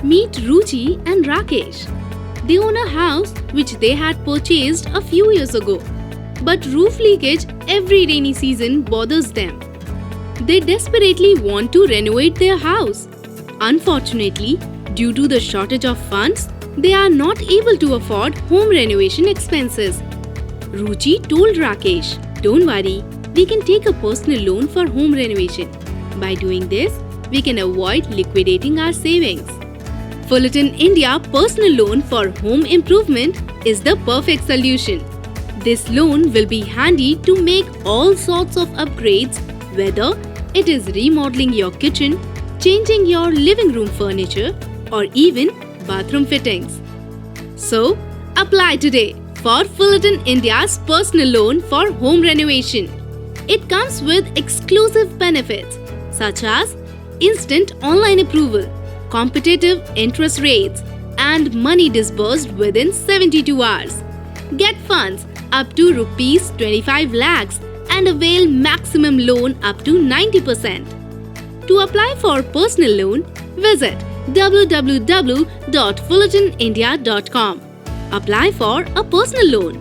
Meet Ruchi and Rakesh. They own a house which they had purchased a few years ago. But roof leakage every rainy season bothers them. They desperately want to renovate their house. Unfortunately, due to the shortage of funds, they are not able to afford home renovation expenses. Ruchi told Rakesh, "Don't worry, we can take a personal loan for home renovation. By doing this, we can avoid liquidating our savings." Fullerton India Personal Loan for Home Improvement is the perfect solution. This loan will be handy to make all sorts of upgrades, whether it is remodeling your kitchen, changing your living room furniture, or even bathroom fittings. So, apply today for Fullerton India's personal loan for home renovation. It comes with exclusive benefits such as instant online approval, competitive interest rates, and money disbursed within 72 hours. Get funds up to rupees 25 lakhs and avail maximum loan up to 90%. To apply for personal loan, visit www.fullertonindia.com. Apply for a personal loan.